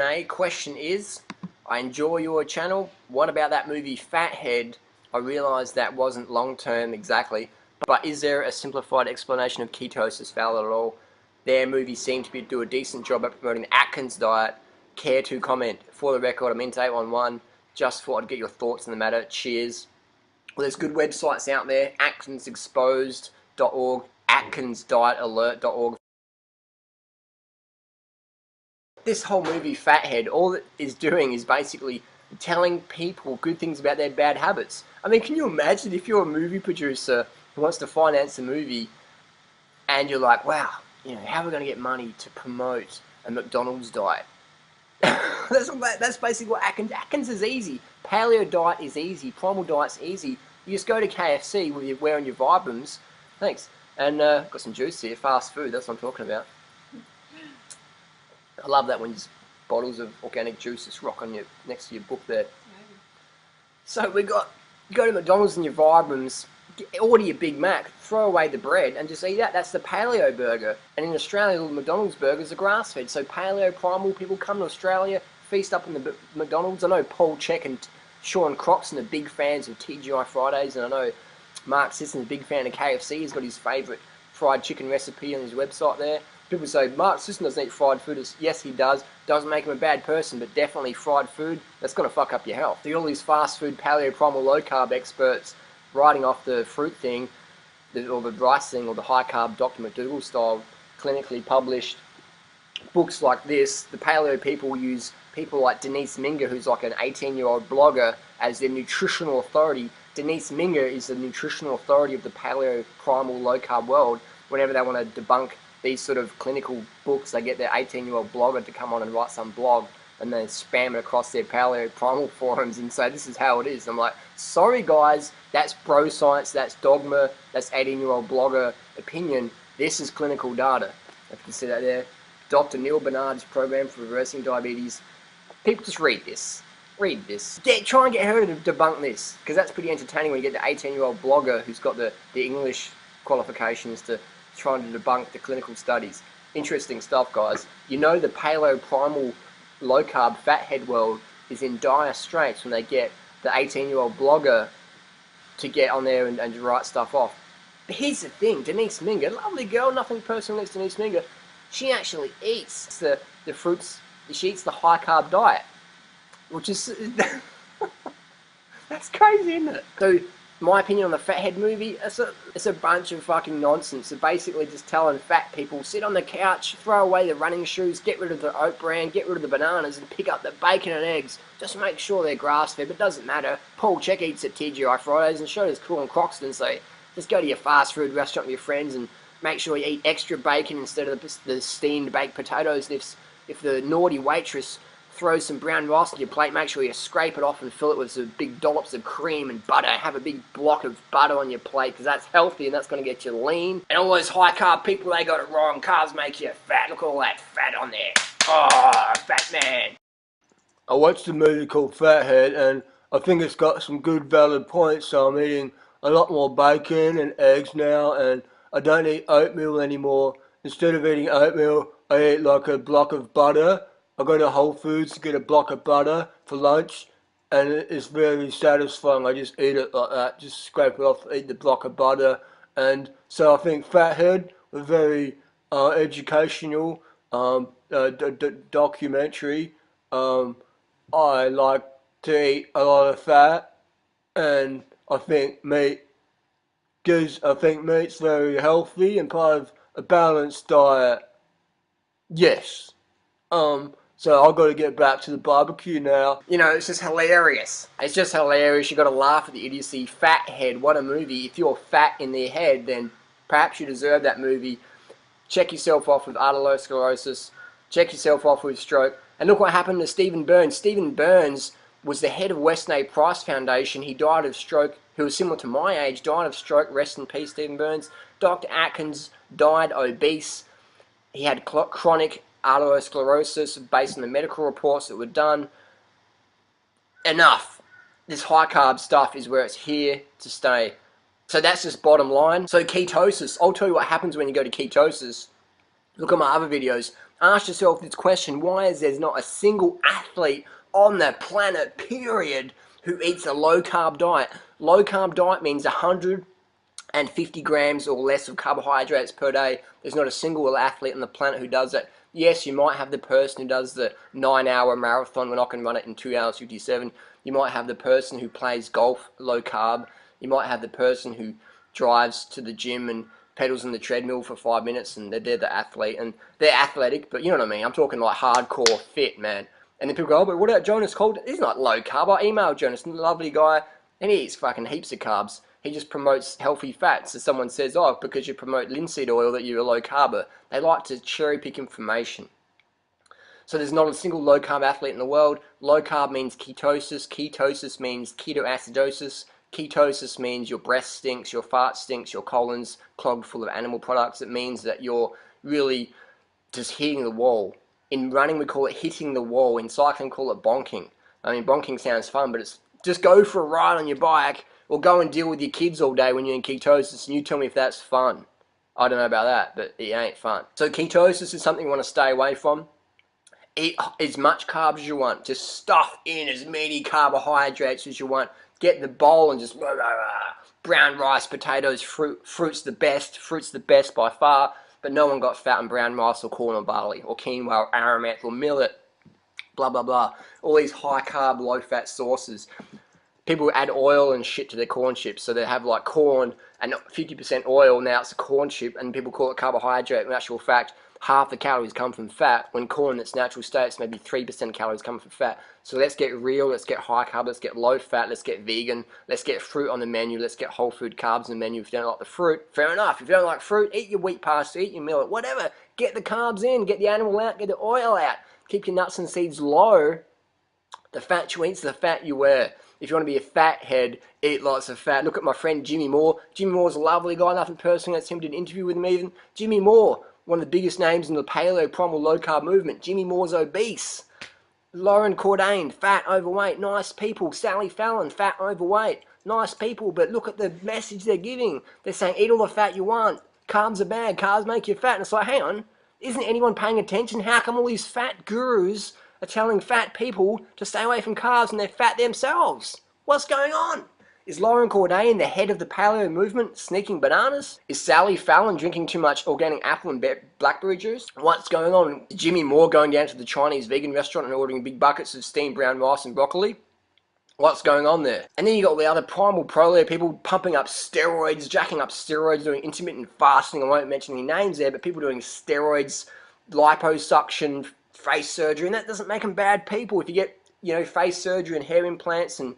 Q&A. Question is, I enjoy your channel. What about that movie Fathead? I realised that wasn't long term exactly, but is there a simplified explanation of ketosis valid at all? Their movies seem to do a decent job at promoting the Atkins diet. Care to comment? For the record, I'm into 811. Just thought I'd get your thoughts on the matter. Cheers. Well, there's good websites out there. AtkinsExposed.org, AtkinsDietAlert.org. This whole movie Fathead, all it is doing is basically telling people good things about their bad habits. I mean, can you imagine if you're a movie producer who wants to finance a movie and you're like, wow, how are we going to get money to promote a McDonald's diet? That's basically what Atkins is easy. Paleo diet is easy. Primal diet's easy. You just go to KFC with your wearing your Vibrams. Thanks. And got some juice here. Fast food. That's what I'm talking about. I love that when there's bottles of organic juice just rock on next to your book there. So you go to McDonald's and your Vibrams, order your Big Mac, throw away the bread and just eat that. That's the paleo burger. And in Australia, the McDonald's burgers are grass-fed. So paleo, primal, people come to Australia, feast up in the McDonald's. I know Paul Check and Sean Croxton are big fans of TGI Fridays, and I know Mark Sisson's a big fan of KFC. He's got his favourite fried chicken recipe on his website there. People say, Mark Sisson doesn't eat fried food. Yes, he does. Doesn't make him a bad person, but definitely fried food, that's going to fuck up your health. So all these fast food, paleo, primal, low-carb experts writing off the fruit thing, or the rice thing, or the high-carb Dr. McDougall style, clinically published books like this. The paleo people use people like Denise Minger, who's like an 18-year-old blogger, as their nutritional authority. Denise Minger is the nutritional authority of the paleo, primal, low-carb world. Whenever they want to debunk these sort of clinical books, they get their 18-year-old blogger to come on and write some blog, and then spam it across their paleo primal forums and say, this is how it is. I'm like, sorry guys, that's bro science, that's dogma, that's 18-year-old blogger opinion. This is clinical data. I can see that there. Dr. Neil Bernard's program for reversing diabetes. People just read this. Read this. Try and get her to debunk this, because that's pretty entertaining when you get the 18-year-old blogger who's got the English qualifications to trying to debunk the clinical studies. Interesting stuff, guys. The paleo, primal, low-carb, fathead world is in dire straits when they get the 18-year-old blogger to get on there and write stuff off. But here's the thing, Denise Minger, lovely girl, nothing personal against Denise Minger, she actually eats the fruits, she eats the high-carb diet, which is... that's crazy, isn't it? So, my opinion on the Fathead movie, it's a bunch of fucking nonsense. They're basically just telling fat people, sit on the couch, throw away the running shoes, get rid of the oat bran, get rid of the bananas, and pick up the bacon and eggs. Just make sure they're grass-fed, but it doesn't matter. Paul Check eats at TGI Fridays, and so does Sean Croxton, so just go to your fast food restaurant with your friends and make sure you eat extra bacon instead of the steamed baked potatoes. And if the naughty waitress throw some brown rice on your plate, make sure you scrape it off and fill it with some big dollops of cream and butter. Have a big block of butter on your plate, because that's healthy and that's going to get you lean. And all those high-carb people, they got it wrong. Carbs make you fat. Look at all that fat on there. Oh, fat man. I watched a movie called Fathead, and I think it's got some good valid points, so I'm eating a lot more bacon and eggs now, and I don't eat oatmeal anymore. Instead of eating oatmeal, I eat like a block of butter. I go to Whole Foods to get a block of butter for lunch, and it's very satisfying. I just eat it like that, just scrape it off, eat the block of butter. And so I think Fathead was very educational, documentary. I like to eat a lot of fat, and I think meat's very healthy and part of a balanced diet. Yes. So I've got to get back to the barbecue now. It's just hilarious. It's just hilarious. You got to laugh at the idiocy. Fathead, what a movie. If you're fat in their head, then perhaps you deserve that movie. Check yourself off with atherosclerosis. Check yourself off with stroke. And look what happened to Stephen Burns. Stephen Burns was the head of Weston A. Price Foundation. He died of stroke. He was similar to my age, died of stroke. Rest in peace, Stephen Burns. Dr. Atkins died obese. He had chronic atherosclerosis based on the medical reports that were done. Enough. This high carb stuff is where it's here to stay. So that's just bottom line. So ketosis. I'll tell you what happens when you go to ketosis. Look at my other videos. Ask yourself this question: why is there not a single athlete on the planet, period, who eats a low-carb diet? Low-carb diet means 150 grams or less of carbohydrates per day. There's not a single athlete on the planet who does that. Yes, you might have the person who does the 9-hour marathon. We're not going to run it in 2 hours 57. You might have the person who plays golf low carb. You might have the person who drives to the gym and pedals on the treadmill for 5 minutes, and they're the athlete, and they're athletic, but you know what I mean. I'm talking like hardcore fit, man. And then people go, oh, but what about Jonas Colton? He's not low carb. I emailed Jonas, lovely guy, and he eats fucking heaps of carbs. He just promotes healthy fats. So someone says, oh, because you promote linseed oil that you're a low carber. They like to cherry pick information. So there's not a single low carb athlete in the world. Low carb means ketosis. Ketosis means ketoacidosis. Ketosis means your breath stinks, your fart stinks, your colon's clogged full of animal products. It means that you're really just hitting the wall. In running, we call it hitting the wall. In cycling, we call it bonking. I mean, bonking sounds fun, but it's just go for a ride on your bike or go and deal with your kids all day when you're in ketosis, and you tell me if that's fun. I don't know about that, but it ain't fun. So ketosis is something you want to stay away from. Eat as much carbs as you want. Just stuff in as many carbohydrates as you want. Get the bowl and just brown rice, potatoes, fruit's the best. Fruit's the best by far. But no one got fat on brown rice or corn or barley or quinoa or aramet or millet. Blah, blah, blah. All these high carb, low fat sauces. People add oil and shit to their corn chips. So they have like corn and 50% oil. Now it's a corn chip and people call it carbohydrate. In actual fact, half the calories come from fat, when corn in its natural state, maybe 3% calories come from fat. So let's get real, let's get high carb, let's get low fat, let's get vegan, let's get fruit on the menu, let's get whole food carbs on the menu. If you don't like the fruit, fair enough. If you don't like fruit, eat your wheat pasta, eat your millet, whatever. Get the carbs in, get the animal out, get the oil out. Keep your nuts and seeds low. The fat you eat's the fat you wear. If you want to be a fat head, eat lots of fat. Look at my friend Jimmy Moore. Jimmy Moore's a lovely guy. Nothing personal against him. Did an interview with him even. Jimmy Moore, one of the biggest names in the paleo primal low carb movement. Jimmy Moore's obese. Lauren Cordain, fat, overweight, nice people. Sally Fallon, fat, overweight, nice people. But look at the message they're giving. They're saying eat all the fat you want. Carbs are bad. Carbs make you fat. And it's like, hang on, isn't anyone paying attention? How come all these fat gurus are telling fat people to stay away from carbs and they're fat themselves? What's going on? Is Lauren Cordain, the head of the paleo movement, sneaking bananas? Is Sally Fallon drinking too much organic apple and blackberry juice? What's going on? Is Jimmy Moore going down to the Chinese vegan restaurant and ordering big buckets of steamed brown rice and broccoli? What's going on there? And then you got the other primal proleo people pumping up steroids, jacking up steroids, doing intermittent fasting. I won't mention any names there, but people doing steroids, liposuction, face surgery, and that doesn't make them bad people. If you get, face surgery and hair implants and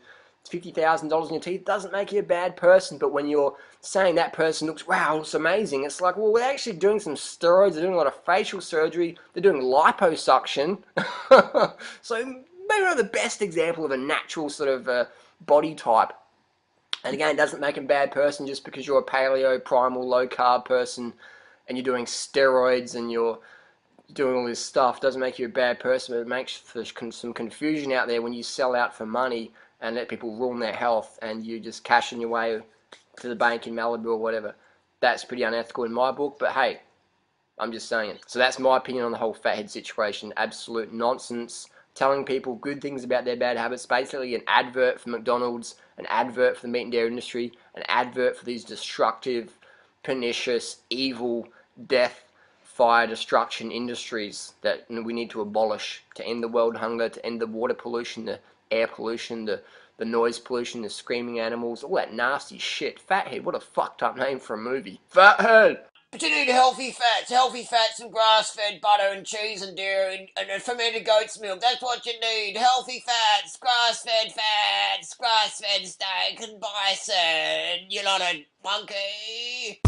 $50,000 in your teeth, doesn't make you a bad person. But when you're saying that person looks amazing, it's like, well, we're actually doing some steroids, they're doing a lot of facial surgery, they're doing liposuction. So maybe not the best example of a natural sort of body type. And again, it doesn't make a bad person just because you're a paleo, primal, low carb person and you're doing steroids and you're doing all this stuff. Doesn't make you a bad person, but it makes for some confusion out there when you sell out for money and let people ruin their health and you just cash in your way to the bank in Malibu or whatever. That's pretty unethical in my book, but hey, I'm just saying. So that's my opinion on the whole fathead situation. Absolute nonsense. Telling people good things about their bad habits. Basically an advert for McDonald's, an advert for the meat and dairy industry, an advert for these destructive, pernicious, evil, death, fire, destruction industries that we need to abolish to end the world hunger, to end the water pollution, the air pollution, the noise pollution, the screaming animals, all that nasty shit. Fathead, what a fucked up name for a movie. Fathead! But you need healthy fats and grass-fed butter and cheese and dairy and fermented goat's milk. That's what you need. Healthy fats, grass-fed steak and bison. You lot of monkey.